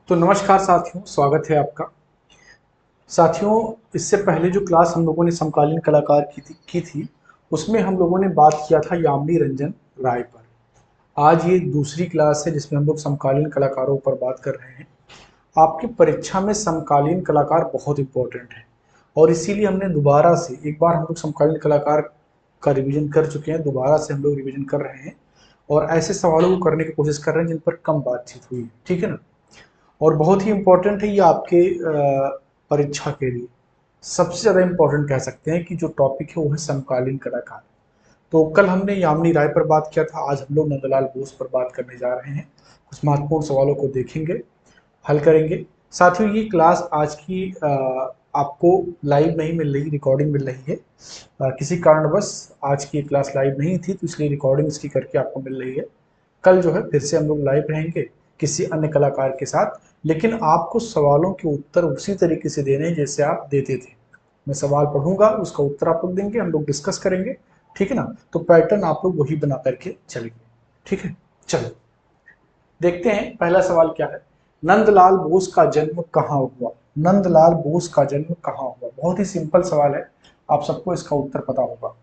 तो नमस्कार साथियों, स्वागत है आपका। साथियों, इससे पहले जो क्लास हम लोगों ने समकालीन कलाकार की थी उसमें हम लोगों ने बात किया था यामिनी रंजन राय पर। आज ये दूसरी क्लास है जिसमें हम लोग समकालीन कलाकारों पर बात कर रहे हैं। आपकी परीक्षा में समकालीन कलाकार बहुत इंपॉर्टेंट है और इसीलिए हमने दोबारा से एक बार हम लोग समकालीन कलाकार का रिवीजन कर चुके हैं, दोबारा से हम लोग रिवीजन कर रहे हैं और ऐसे सवालों को करने की कोशिश कर रहे हैं जिन पर कम बातचीत हुई है। ठीक है ना। और बहुत ही इम्पोर्टेंट है ये आपके परीक्षा के लिए। सबसे ज़्यादा इम्पोर्टेंट कह सकते हैं कि जो टॉपिक है वो है समकालीन कलाकार। तो कल हमने यामिनी राय पर बात किया था, आज हम लोग नंदलाल बोस पर बात करने जा रहे हैं। कुछ महत्वपूर्ण सवालों को देखेंगे, हल करेंगे। साथियों, ये क्लास आज की आपको लाइव नहीं मिल रही, रिकॉर्डिंग मिल रही है। किसी कारणवश आज की क्लास लाइव नहीं थी तो इसलिए रिकॉर्डिंग इसकी करके आपको मिल रही है। कल जो है फिर से हम लोग लाइव रहेंगे किसी अन्य कलाकार के साथ, लेकिन आपको सवालों के उत्तर उसी तरीके से देने हैं जैसे आप देते थे। मैं सवाल पढ़ूंगा, उसका उत्तर आप लोग देंगे, हम लोग डिस्कस करेंगे। ठीक है ना। तो पैटर्न आप लोग वही बना करके चलेंगे। ठीक है, चलो देखते हैं पहला सवाल क्या है। नंदलाल बोस का जन्म कहाँ हुआ? नंदलाल बोस का जन्म कहाँ हुआ? बहुत ही सिंपल सवाल है, आप सबको इसका उत्तर पता होगा।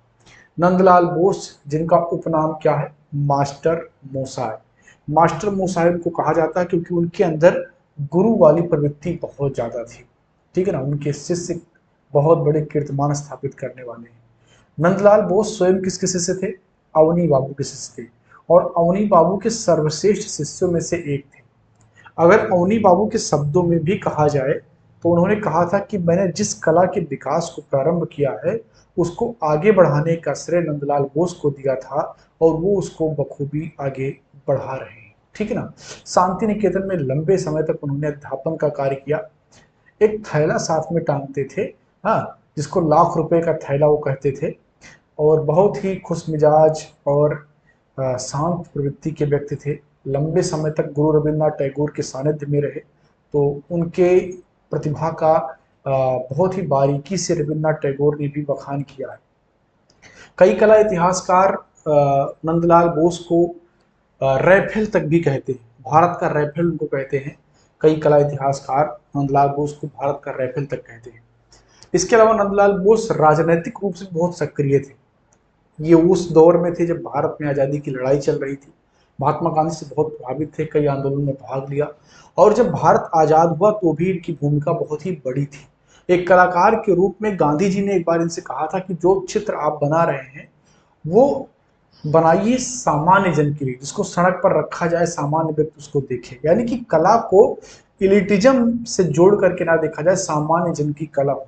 नंदलाल बोस, जिनका उपनाम क्या है? मास्टर मोसाय। मास्टर मोसाय को कहा जाता है क्योंकि उनके अंदर गुरु वाली प्रवृत्ति बहुत ज्यादा थी। ठीक है ना। उनके शिष्य बहुत बड़े कीर्तिमान स्थापित करने वाले हैं। नंदलाल बोस स्वयं किसके शिष्य थे? अवनी बाबू के शिष्य थे और अवनी बाबू के सर्वश्रेष्ठ शिष्यों में से एक थे। अगर अवनी बाबू के शब्दों में भी कहा जाए तो उन्होंने कहा था कि मैंने जिस कला के विकास को प्रारंभ किया है उसको आगे बढ़ाने का श्रेय नंदलाल बोस को दिया था और वो उसको बखूबी आगे बढ़ा रहे हैं। ठीक है ना। शांति निकेतन में लंबे समय तक उन्होंने अध्यापन का कार्य किया। एक थैला साथ में टांगते थे, हाँ, जिसको लाख रुपए का थैला वो कहते थे। और बहुत ही खुश मिजाज और शांत प्रवृत्ति के व्यक्ति थे। लंबे समय तक गुरु रविन्द्रनाथ टैगोर के सानिध्य में रहे तो उनके प्रतिभा का बहुत ही बारीकी से रविन्द्रनाथ टैगोर ने भी बखान किया है। कई कला इतिहासकार नंदलाल बोस को रैफेल तक भी कहते हैं, भारत का रैफेल उनको कहते हैं। कई कला इतिहासकार नंदलाल बोस को भारत का रैफेल तक कहते हैं। इसके अलावा नंदलाल बोस राजनैतिक रूप से बहुत सक्रिय थे। ये उस दौर में थे जब भारत में आज़ादी की लड़ाई चल रही थी। महात्मा गांधी से बहुत प्रभावित थे, कई आंदोलनों में भाग लिया और जब भारत आज़ाद हुआ तो भी इनकी भूमिका बहुत ही बड़ी थी। एक कलाकार के रूप में गांधी जी ने एक बार इनसे कहा था कि जो चित्र आप बना रहे हैं वो बनाइए सामान्य जन के लिए, जिसको सड़क पर रखा जाए, सामान्य व्यक्ति उसको देखे। यानी कि कला को इलिटिज्म से जोड़ करके ना देखा जाए, सामान्य जन की कला हो।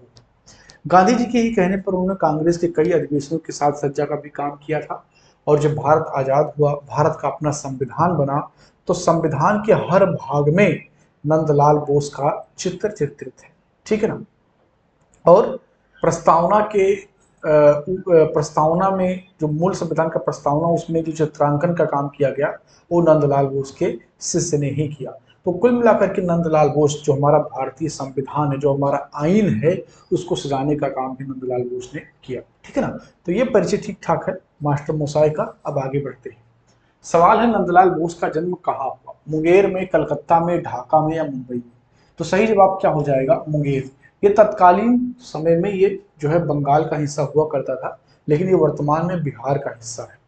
गांधी जी के ही कहने पर उन्होंने कांग्रेस के कई अधिवेशनों के साथ सज्जा का भी काम किया था और जब भारत आजाद हुआ, भारत का अपना संविधान बना, तो संविधान के हर भाग में नंदलाल बोस का चित्र चित्रित है। ठीक है ना। और प्रस्तावना के प्रस्तावना में जो मूल संविधान का प्रस्तावना, उसमें जो चित्रांकन का काम किया गया वो नंदलाल बोस के शिष्य ने ही किया। तो कुल मिलाकर के नंदलाल बोस, जो हमारा भारतीय संविधान है, जो हमारा आइन है, उसको सजाने का काम भी नंदलाल बोस ने किया। ठीक है ना। तो ये परिचय ठीक ठाक है मास्टर मोसाई का। अब आगे बढ़ते हैं। सवाल है, नंदलाल बोस का जन्म कहाँ हुआ? मुंगेर में, कलकत्ता में, ढाका में या मुंबई में? तो सही जवाब क्या हो जाएगा? मुंगेर। ये तत्कालीन समय में ये जो है बंगाल का हिस्सा हुआ करता था, लेकिन ये वर्तमान में बिहार का हिस्सा है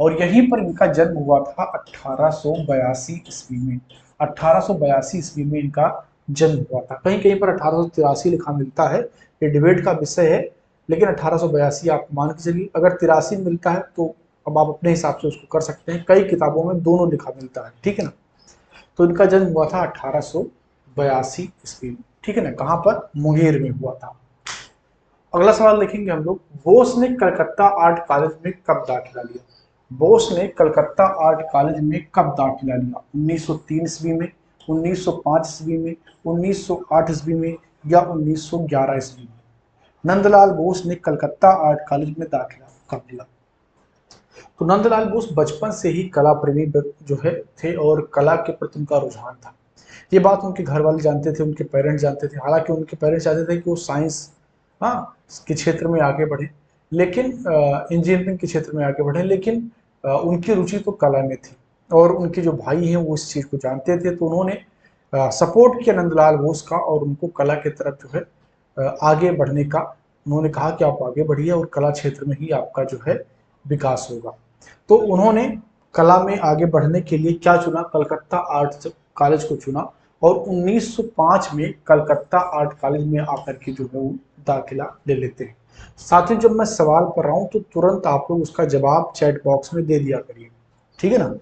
और यहीं पर इनका जन्म हुआ था 1882 ईस्वी में। 1882 ईस्वी में इनका जन्म हुआ था। कहीं कहीं पर 1883 लिखा मिलता है, ये डिबेट का विषय है, लेकिन 1882 आप मान के चलिए। अगर 83 मिलता है तो अब आप अपने हिसाब से उसको कर सकते हैं, कई किताबों में दोनों लिखा मिलता है। ठीक है ना। तो इनका जन्म हुआ था 1882 ईस्वी में। ठीक है ना। कहाँ पर? मुंगेर में हुआ था। अगला सवाल देखेंगे हम लोग। बोस ने कलकत्ता आर्ट कॉलेज में कब दाखिला लिया? बोस ने कलकत्ता आर्ट कॉलेज में कब दाखिला लिया? 1903 ईस्वी में, 1905 ईस्वी में, 1908 ईस्वी में या 1911 ईस्वी में? नंदलाल बोस ने कलकत्ता आर्ट कॉलेज में दाखिला कब लिया? तो नंदलाल बोस बचपन से ही कला प्रेमी जो है थे और कला के प्रति उनका रुझान था। ये बात उनके घर वाले जानते थे, उनके पेरेंट्स जानते थे। हालांकि उनके पेरेंट्स चाहते थे कि वो साइंस, हाँ, के क्षेत्र में आगे बढ़े, लेकिन इंजीनियरिंग के क्षेत्र में आगे बढ़े, लेकिन उनकी रुचि तो कला में थी और उनके जो भाई हैं वो इस चीज़ को जानते थे। तो उन्होंने सपोर्ट किया नंदलाल बोस का और उनको कला की तरफ जो है आगे बढ़ने का उन्होंने कहा कि आप आगे बढ़िए और कला क्षेत्र में ही आपका जो है विकास होगा। तो उन्होंने कला में आगे बढ़ने के लिए क्या चुना, कलकत्ता आर्ट कॉलेज को चुना और 1905 में कलकत्ता आर्ट कॉलेज में आकर के जो है वो दाखिला ले लेते हैं। साथियों जब मैं सवाल कर रहा हूँ तो तुरंत आप लोग उसका जवाब चैट बॉक्स में दे दिया करिए, ठीक है ना।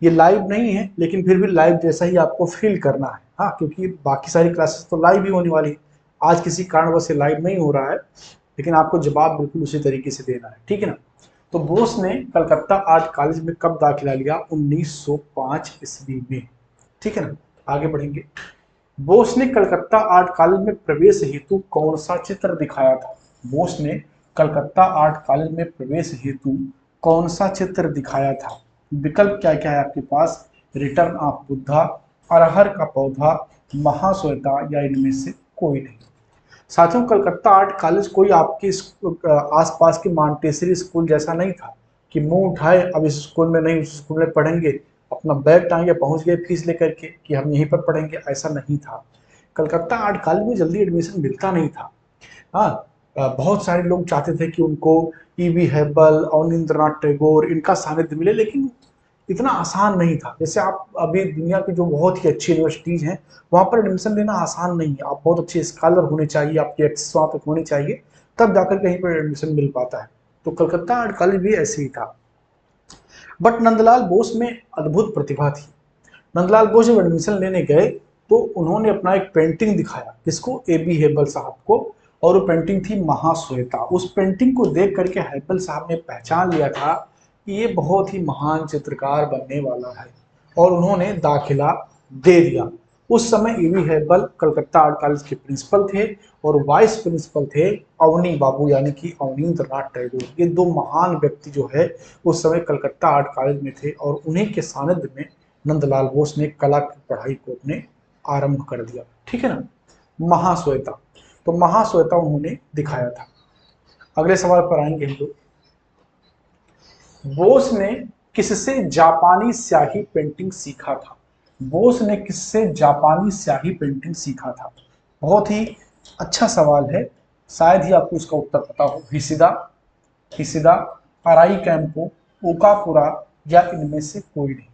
ये लाइव नहीं है लेकिन फिर भी लाइव जैसा ही आपको फील करना है, हाँ, क्योंकि बाकी सारी क्लासेस तो लाइव ही होने वाली है। आज किसी कारणवश से लाइव नहीं हो रहा है लेकिन आपको जवाब बिल्कुल उसी तरीके से देना है, ठीक है ना। तो बोस ने कलकत्ता आर्ट कॉलेज में कब दाखिला लिया, 1905 ईस्वी में, ठीक है ना। आगे बढ़ेंगे। बोस ने कलकत्ता आर्ट कॉलेज में प्रवेश हेतु कौन सा चित्र दिखाया था। बोस ने कलकत्ता आर्ट कॉलेज में प्रवेश हेतु कौन सा चित्र दिखाया था। विकल्प क्या क्या है आपके पास, रिटर्न ऑफ बुद्धा, अरहर का पौधा, महाश्वेता या इनमें से कोई नहीं। साथियों कलकत्ता आर्ट कॉलेज कोई आपके आसपास के मॉन्टेसरी स्कूल जैसा नहीं था कि मुंह उठाए अब इस स्कूल में नहीं उस स्कूल में पढ़ेंगे, अपना बैग टांगे पहुंच गए फीस लेकर के कि हम यहीं पर पढ़ेंगे, ऐसा नहीं था। कलकत्ता आर्ट कॉलेज में जल्दी एडमिशन मिलता नहीं था। हाँ, बहुत सारे लोग चाहते थे कि उनको ईवी हैबल, अवनींद्रनाथ टैगोर इनका सानिध्य मिले, लेकिन इतना आसान नहीं था। जैसे आप अभी दुनिया की जो बहुत ही अच्छी यूनिवर्सिटीज हैं वहाँ पर एडमिशन लेना आसान नहीं है। आप बहुत अच्छे स्कॉलर होने चाहिए, आपकी एक्सेस वहाँ तक होनी चाहिए, तब जाकर कहीं पर एडमिशन मिल पाता है। तो कलकत्ता आर्ट कॉलेज भी ऐसे ही था। बट नंदलाल बोस में अद्भुत प्रतिभा थी। नंदलाल बोस जब एडमिशन लेने गए तो उन्होंने अपना एक पेंटिंग दिखाया, किसको, ए बी हेबल साहब को, और वो पेंटिंग थी महाश्वेता। उस पेंटिंग को देख करके हेबल साहब ने पहचान लिया था कि ये बहुत ही महान चित्रकार बनने वाला है और उन्होंने दाखिला दे दिया। उस समय ईवी हेबल कलकत्ता आर्ट कॉलेज के प्रिंसिपल थे और वाइस प्रिंसिपल थे अवनी बाबू यानी कि अवनींद्रनाथ टैगोर। ये दो महान व्यक्ति जो है उस समय कलकत्ता आर्ट कॉलेज में थे और उन्हीं के सानिध्य में नंदलाल बोस ने कला की पढ़ाई को अपने आरंभ कर दिया, ठीक है ना। महाश्वेता, तो महाश्वेता उन्होंने दिखाया था। अगले सवाल पर आएंगे हम लोग। बोस ने किससे जापानी स्याही पेंटिंग सीखा था। बोस ने किससे जापानी स्याही पेंटिंग सीखा था। बहुत ही अच्छा सवाल है, शायद ही आपको इसका उत्तर पता हो। हिसिदा, हिसिदा, अराई कैंपो, ओकापुरा या इनमें से कोई नहीं।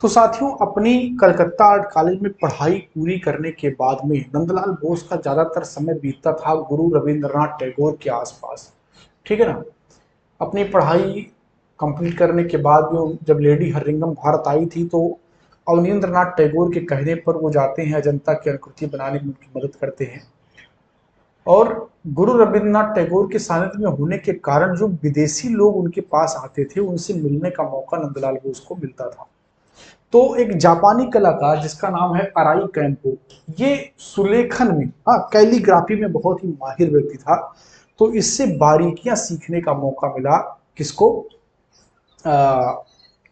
तो साथियों अपनी कलकत्ता आर्ट कॉलेज में पढ़ाई पूरी करने के बाद में नंदलाल बोस का ज्यादातर समय बीतता था गुरु रविंद्रनाथ टैगोर के आसपास, ठीक है ना। अपनी पढ़ाई कंप्लीट करने के बाद में जब लेडी हरिंगम भारत आई थी तो अवनींद्रनाथ टैगोर के कहने पर वो जाते हैं, अजंता की आकृति बनाने में उनकी मदद करते हैं। और गुरु रविंद्रनाथ टैगोर के सानिध्य में होने के कारण जो विदेशी लोग उनके पास आते थे उनसे मिलने का मौका नंदलाल बोस को मिलता था। तो एक जापानी कलाकार जिसका नाम है अराई कैंपो, ये सुलेखन में, हाँ, कैलीग्राफी में बहुत ही माहिर व्यक्ति था। तो इससे बारीकियां सीखने का मौका मिला, किसको,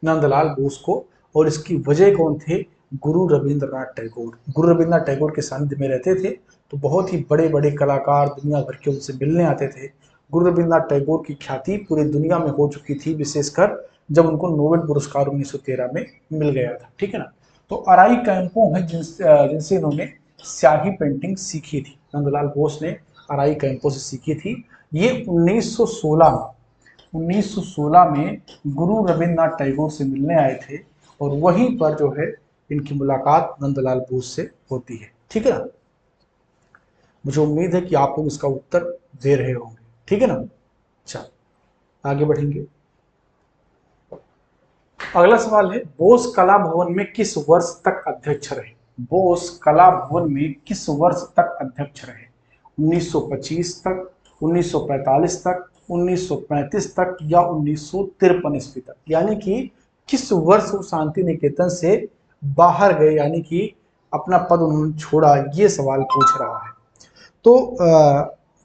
नंदलाल बोस को। और इसकी वजह कौन थे, गुरु रविंद्रनाथ टैगोर। गुरु रविंद्रनाथ टैगोर के सानिध्य में रहते थे तो बहुत ही बड़े बड़े कलाकार दुनिया भर के उनसे मिलने आते थे। गुरु रविंद्रनाथ टैगोर की ख्याति पूरी दुनिया में हो चुकी थी, विशेषकर जब उनको नोबेल पुरस्कार 1913 में मिल गया था, ठीक है ना। तो अराई कैंपो है जिनसे इन्होंने स्याही पेंटिंग सीखी थी। नंदलाल बोस ने अराई कैंपो से सीखी थी। ये 1916 में गुरु रविंद्रनाथ टैगोर से मिलने आए थे और वहीं पर जो है इनकी मुलाकात नंदलाल बोस से होती है, ठीक है ना। मुझे उम्मीद है कि आप लोग इसका उत्तर दे रहे होंगे, ठीक है ना। अच्छा, आगे बढ़ेंगे। अगला सवाल है, बोस कला भवन में किस वर्ष तक अध्यक्ष रहे। बोस कला भवन में किस वर्ष तक अध्यक्ष रहे। 1925 तक, 1945 तक, 1935 तक या 1953 ईस्वी तक। यानी कि किस वर्ष वो शांति निकेतन से बाहर गए, यानी कि अपना पद उन्होंने छोड़ा, ये सवाल पूछ रहा है। तो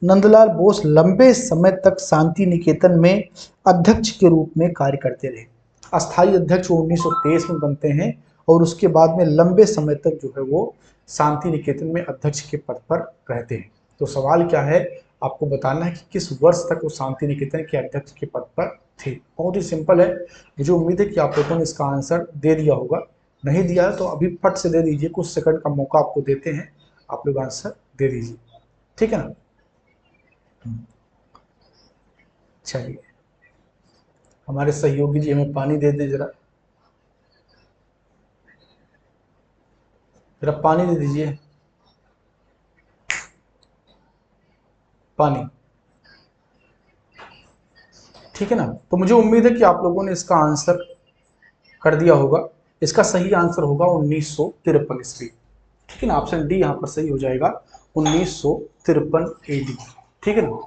नंदलाल बोस लंबे समय तक शांति निकेतन में अध्यक्ष के रूप में कार्य करते रहे। अस्थायी अध्यक्ष वो 1923 में बनते हैं और उसके बाद में लंबे समय तक जो है वो शांति निकेतन में अध्यक्ष के पद पर रहते हैं। तो सवाल क्या है, आपको बताना है कि किस वर्ष तक वो शांति निकेतन के अध्यक्ष के पद पर थे। बहुत ही सिंपल है, मुझे उम्मीद है कि आप लोगों ने इसका आंसर दे दिया होगा। नहीं दिया है तो अभी फट से दे दीजिए, कुछ सेकंड का मौका आपको देते हैं, आप लोग आंसर दे दीजिए, ठीक है ना। चलिए, हमारे सहयोगी जी हमें पानी दे दे, जरा जरा पानी दे दीजिए, पानी, ठीक है ना। तो मुझे उम्मीद है कि आप लोगों ने इसका आंसर कर दिया होगा। इसका सही आंसर होगा 1953 ईस्वी, ठीक है ना। ऑप्शन डी यहाँ पर सही हो जाएगा, 1953 एडी, ठीक है ना।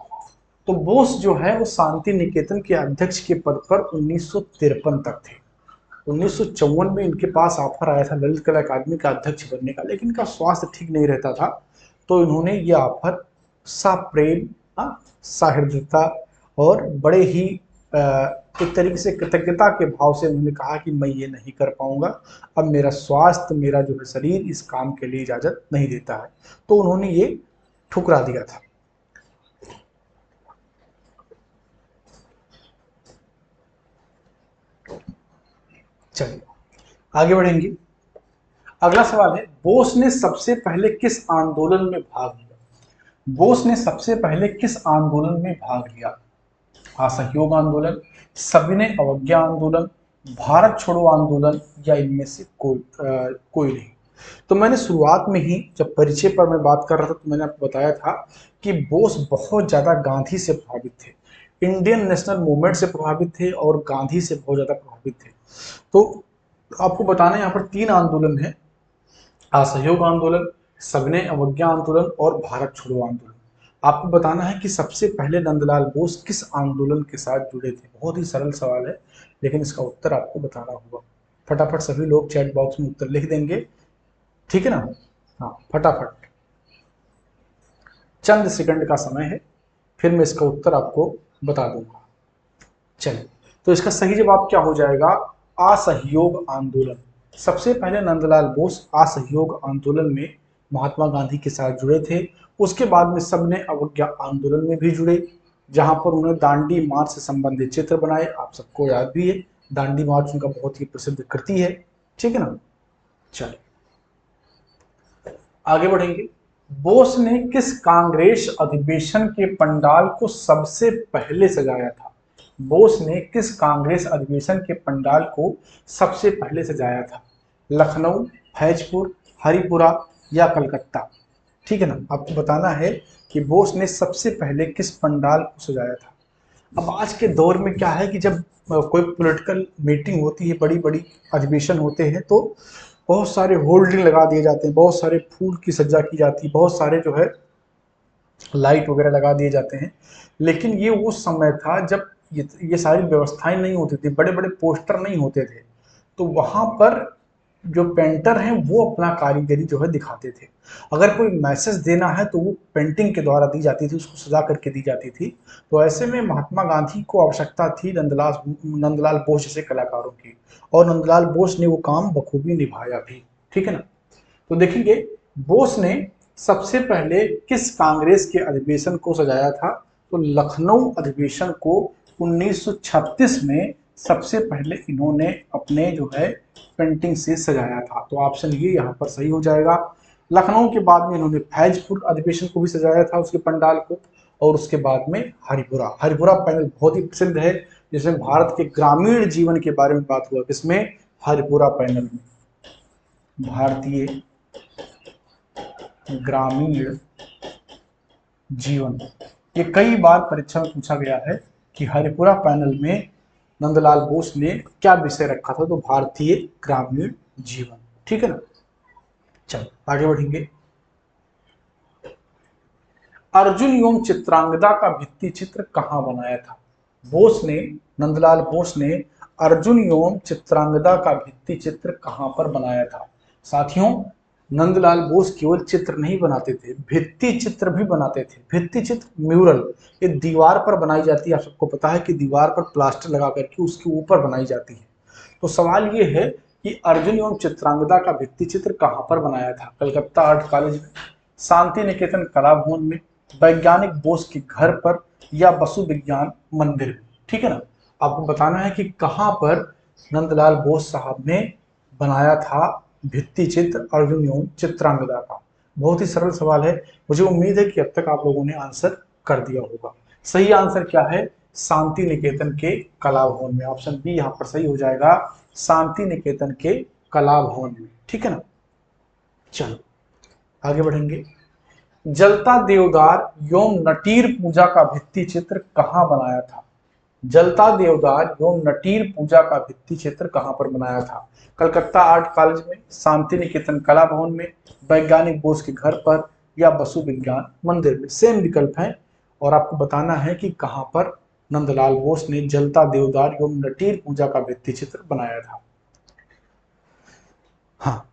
तो बोस जो है वो शांति निकेतन के अध्यक्ष के पद पर 1953 तक थे। 1954 में इनके पास ऑफर आया था ललित कला अकादमी का अध्यक्ष बनने का, लेकिन इनका स्वास्थ्य ठीक नहीं रहता था, तो इन्होंने ये ऑफर सप्रेम, सहृदयता और बड़े ही एक तरीके से कृतज्ञता के भाव से उन्होंने कहा कि मैं ये नहीं कर पाऊंगा, अब मेरा स्वास्थ्य, मेरा जो है शरीर इस काम के लिए इजाजत नहीं देता है, तो उन्होंने ये ठुकरा दिया था। चलिए आगे बढ़ेंगे। अगला सवाल है, बोस ने सबसे पहले किस आंदोलन में भाग लिया? बोस ने सबसे पहले किस आंदोलन में भाग लिया? असहयोग आंदोलन, सविनय अवज्ञा आंदोलन, भारत छोड़ो आंदोलन, या इनमें से कोई नहीं। तो मैंने शुरुआत में ही जब परिचय पर मैं बात कर रहा था तो मैंने आपको बताया था कि बोस बहुत ज्यादा गांधी से प्रभावित थे, इंडियन नेशनल मूवमेंट से प्रभावित थे और गांधी से बहुत ज्यादा प्रभावित थे। तो आपको बताना यहाँ पर तीन आंदोलन है, असहयोग आंदोलन, सविनय अवज्ञा आंदोलन और भारत छोड़ो आंदोलन। आपको बताना है कि सबसे पहले नंदलाल बोस किस आंदोलन के साथ जुड़े थे। बहुत ही सरल सवाल है, लेकिन इसका उत्तर आपको बताना होगा। फटाफट सभी लोग चैट बॉक्स में उत्तर लिख देंगे, ठीक है ना। हाँ फटाफट, चंद सेकंड का समय है, फिर मैं इसका उत्तर आपको बता दूंगा। चलिए, तो इसका सही जवाब क्या हो जाएगा? असहयोग आंदोलन। सबसे पहले नंदलाल बोस असहयोग आंदोलन में महात्मा गांधी के साथ जुड़े थे। उसके बाद में सबने अवज्ञा आंदोलन में भी जुड़े, जहां पर उन्होंने दांडी मार्च से संबंधित चित्र बनाए, आप सबको याद भी है, दांडी मार्च उनका बहुत ही प्रसिद्ध कृति है, ठीक है ना। चलिए आगे बढ़ेंगे। बोस ने किस कांग्रेस अधिवेशन के पंडाल को सबसे पहले सजाया था? बोस ने किस कांग्रेस अधिवेशन के पंडाल को सबसे पहले सजाया था? लखनऊ, फैजपुर, हरिपुरा या कलकत्ता, ठीक है ना। आपको बताना है कि बोस ने सबसे पहले किस पंडाल को सजाया था। अब आज के दौर में क्या है कि जब कोई पॉलिटिकल मीटिंग होती है, बड़ी बड़ी अधिवेशन होते हैं, तो बहुत सारे होल्डिंग लगा दिए जाते हैं, बहुत सारे फूल की सज्जा की जाती है, बहुत सारे जो है लाइट वगैरह लगा दिए जाते हैं। लेकिन ये वो समय था जब ये सारी व्यवस्थाएं नहीं होती थी, बड़े बड़े पोस्टर नहीं होते थे, तो वहां पर जो पेंटर हैं वो अपना कारीगरी जो है दिखाते थे। अगर कोई मैसेज देना है तो वो पेंटिंग के द्वारा दी जाती थी, उसको सजा करके दी जाती थी। तो ऐसे में महात्मा गांधी को आवश्यकता थी नंदलाल बोस जैसे कलाकारों की, और नंदलाल बोस ने वो काम बखूबी निभाया भी, ठीक है ना। तो देखेंगे, बोस ने सबसे पहले किस कांग्रेस के अधिवेशन को सजाया था? तो लखनऊ अधिवेशन को 1936 में सबसे पहले इन्होंने अपने जो है पेंटिंग से सजाया था। तो ऑप्शन ये यहाँ पर सही हो जाएगा। लखनऊ के बाद में इन्होंने फैजपुर अधिवेशन को भी सजाया था, उसके पंडाल को, और उसके बाद में हरिपुरा। हरिपुरा पैनल बहुत ही प्रसिद्ध है, जिसमें भारत के ग्रामीण जीवन के बारे में बात हुआ, किसमें? हरिपुरा पैनल में, भारतीय ग्रामीण जीवन। ये कई बार परीक्षा में पूछा गया है कि हरिपुरा पैनल में नंदलाल बोस ने क्या विषय रखा था, तो भारतीय ग्रामीण जीवन, ठीक है ना। चलो आगे बढ़ेंगे। अर्जुन एवं चित्रांगदा का भित्ति चित्र कहां बनाया था? बोस ने, नंदलाल बोस ने अर्जुन एवं चित्रांगदा का भित्ति चित्र कहां पर बनाया था? साथियों, नंदलाल बोस केवल चित्र नहीं बनाते थे, भित्ति चित्र भी बनाते थे। भित्ति चित्र म्यूरल, ये दीवार पर बनाई जाती है, आप सबको पता है कि दीवार पर प्लास्टर लगा करके उसके ऊपर बनाई जाती है। तो सवाल ये है कि अर्जुन एवं चित्रांगदा का भित्ति चित्र कहां पर बनाया था? कलकत्ता आर्ट कॉलेज में, शांति निकेतन कला भवन में, वैज्ञानिक बोस के घर पर, या वसु विज्ञान मंदिर में, ठीक है ना। आपको बताना है कि कहां पर नंदलाल बोस साहब ने बनाया था भित्ति चित्र अर्जुन एवं चित्रांगदा का? बहुत ही सरल सवाल है, मुझे उम्मीद है कि अब तक आप लोगों ने आंसर कर दिया होगा। सही आंसर क्या है? शांति निकेतन के कला भवन में। ऑप्शन बी यहाँ पर सही हो जाएगा, शांति निकेतन के कला भवन में। ठीक है ना, चलो आगे बढ़ेंगे। जलता देवदार एवं नटीर पूजा का भित्ति चित्र कहाँ बनाया था? जलता देवदार एवं नटीर पूजा का भित्ति चित्र कहाँ पर बनाया था? कलकत्ता आर्ट कॉलेज में, शांति निकेतन कला भवन में, वैज्ञानिक बोस के घर पर, या बसु विज्ञान मंदिर में। सेम विकल्प है और आपको बताना है कि कहाँ पर नंदलाल बोस ने जलता देवदार एवं नटीर पूजा का भित्ति चित्र बनाया था। हाँ,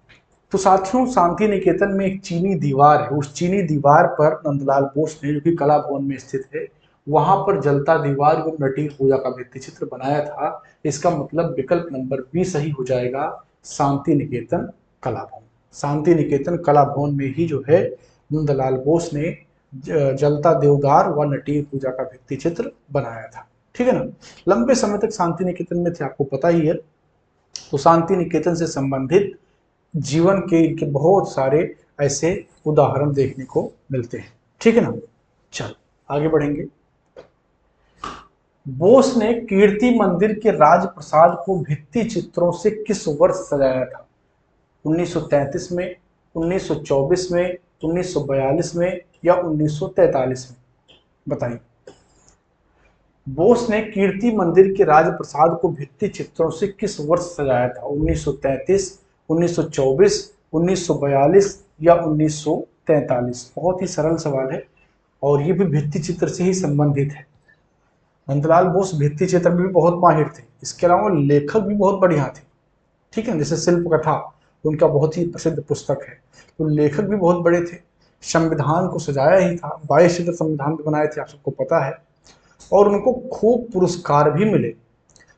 तो साथियों शांति निकेतन में एक चीनी दीवार है, उस चीनी दीवार पर नंदलाल बोस ने, जो कि कला भवन में स्थित है, वहां पर जलता दीवार एवं नटीर पूजा का भित्ति चित्र बनाया था। इसका मतलब विकल्प नंबर बी सही हो जाएगा, शांति निकेतन कला भवन। शांति निकेतन कला भवन में ही जो है नंदलाल बोस ने जलता देवदार व नटीर पूजा का भित्ति चित्र बनाया था। ठीक है ना, लंबे समय तक शांति निकेतन में थे, आपको पता ही है। तो शांति निकेतन से संबंधित जीवन के इनके बहुत सारे ऐसे उदाहरण देखने को मिलते हैं। ठीक है ना, चल आगे बढ़ेंगे। बोस ने कीर्ति मंदिर के राजप्रसाद को भित्ति चित्रों से किस वर्ष सजाया था? 1933 में, 1924 में, 1942 में, या 1943 में? बताइए। बोस ने कीर्ति मंदिर के राजप्रसाद को भित्ति चित्रों से किस वर्ष सजाया था? 1933, 1924, 1942 या 1943? बहुत ही सरल सवाल है और ये भी भित्ति चित्र से ही संबंधित है। नंदलाल बोस भित्ति चित्र में भी बहुत माहिर थे, इसके अलावा लेखक भी बहुत बढ़िया थे। ठीक है, जैसे शिल्प कथा उनका बहुत ही प्रसिद्ध पुस्तक है, तो लेखक भी बहुत बड़े थे। संविधान को सजाया ही था, 22 चित्र संविधान भी बनाए थे, आप सबको पता है। और उनको खूब पुरस्कार भी मिले।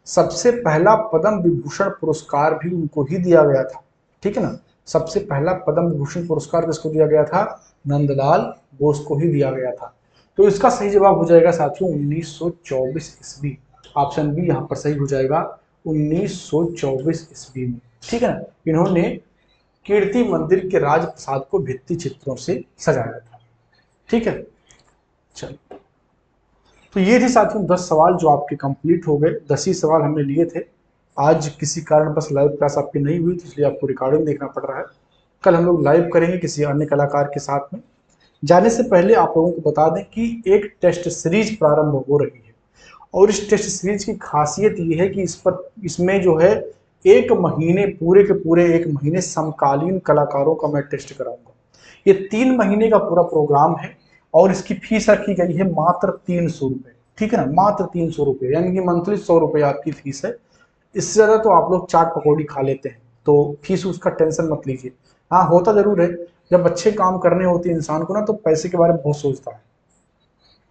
सबसे पहला पद्म विभूषण पुरस्कार भी उनको ही दिया गया था। ठीक है ना, सबसे पहला पद्म विभूषण पुरस्कार किसको दिया गया था? नंदलाल बोस को ही दिया गया था। तो इसका सही जवाब हो जाएगा साथियों 1924 ईस्वी। ऑप्शन बी यहाँ पर सही हो जाएगा, 1924 ईस्वी में। ठीक है ना, इन्होंने कीर्ति मंदिर के राजप्रसाद को भित्ति चित्रों से सजाया था। ठीक है, चलो तो ये थे साथियों 10 सवाल जो आपके कंप्लीट हो गए। 10 ही सवाल हमने लिए थे। आज किसी कारण बस लाइव क्लास आपकी नहीं हुई, तो इसलिए आपको रिकॉर्डिंग देखना पड़ रहा है। कल हम लोग लाइव करेंगे किसी अन्य कलाकार के साथ में। जाने से पहले आप लोगों को बता दें कि एक टेस्ट सीरीज प्रारंभ हो रही है और इस टेस्ट सीरीज की खासियत ये है कि इसमें जो है एक महीने, पूरे के पूरे एक महीने समकालीन कलाकारों का मैं टेस्ट कराऊंगा। ये 3 महीने का पूरा प्रोग्राम है और इसकी फीस रखी गई है मात्र 300 रुपये। ठीक है ना, मात्र 300 रुपये, यानी कि मंथली 100 रुपये आपकी फीस है। इससे ज़्यादा तो आप लोग चाट पकौड़ी खा लेते हैं, तो फीस उसका टेंशन मत लीजिए। हाँ, होता जरूर है, जब अच्छे काम करने होते हैं इंसान को ना, तो पैसे के बारे में बहुत सोचता है।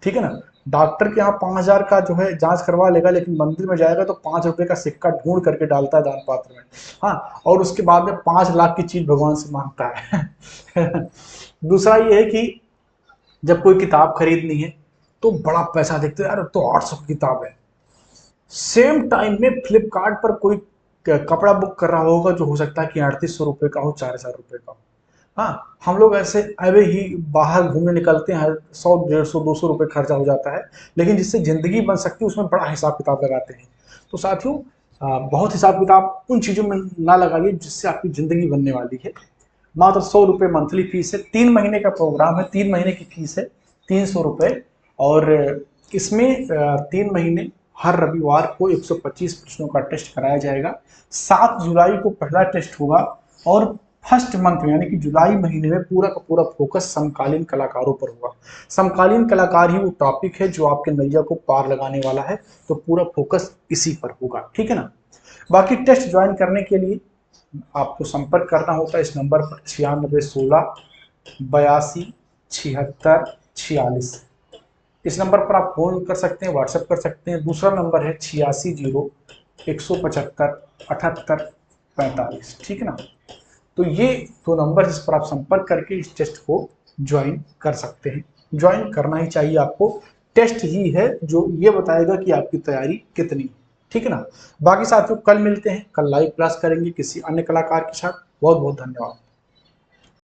ठीक है ना, डॉक्टर के यहाँ 5,000 का जो है जांच करवा लेगा, लेकिन मंदिर में जाएगा तो 5 रुपए का सिक्का ढूंढ करके डालता है दान पात्र में। हाँ, और उसके बाद में 5 लाख की चीज भगवान से मांगता है। दूसरा ये है कि जब कोई किताब खरीदनी है तो बड़ा पैसा देखते हैं, यार तो 800 की किताब है। सेम टाइम में फ्लिपकार्ट पर कोई कपड़ा बुक कर रहा होगा जो हो सकता है कि 3800 रुपये का हो, 4000 रुपये का हो। हाँ, हम लोग ऐसे अवे ही बाहर घूमने निकलते हैं, 100, 150, 200 रुपये खर्चा हो जाता है, लेकिन जिससे जिंदगी बन सकती है उसमें बड़ा हिसाब किताब लगाते हैं। तो साथियों बहुत हिसाब किताब उन चीज़ों में ना लगाइए जिससे आपकी ज़िंदगी बनने वाली है। मात्र 100 रुपये मंथली फीस है, 3 महीने का प्रोग्राम है, 3 महीने की फीस है 300 रुपये। और इसमें 3 महीने हर रविवार को 125 प्रश्नों का टेस्ट कराया जाएगा। 7 जुलाई को पहला टेस्ट होगा और फर्स्ट मंथ में यानी कि जुलाई महीने में पूरा का पूरा फोकस समकालीन कलाकारों पर होगा। समकालीन कलाकार ही वो टॉपिक है जो आपके नैया को पार लगाने वाला है, तो पूरा फोकस इसी पर होगा। ठीक है ना, बाकी टेस्ट ज्वाइन करने के लिए आपको संपर्क करना होता है इस नंबर पर 9616 82 76 46। इस नंबर पर आप फोन कर सकते हैं, व्हाट्सएप कर सकते हैं। दूसरा नंबर है 86 175 78 45। ठीक है ना, तो ये 2 नंबर जिस पर आप संपर्क करके इस टेस्ट को ज्वाइन कर सकते हैं। ज्वाइन करना ही चाहिए आपको, टेस्ट ही है जो ये बताएगा कि आपकी तैयारी कितनी है। ठीक है ना। बाकी साथियों कल मिलते हैं, कल लाइव क्लास करेंगे किसी अन्य कलाकार के साथ। बहुत बहुत धन्यवाद।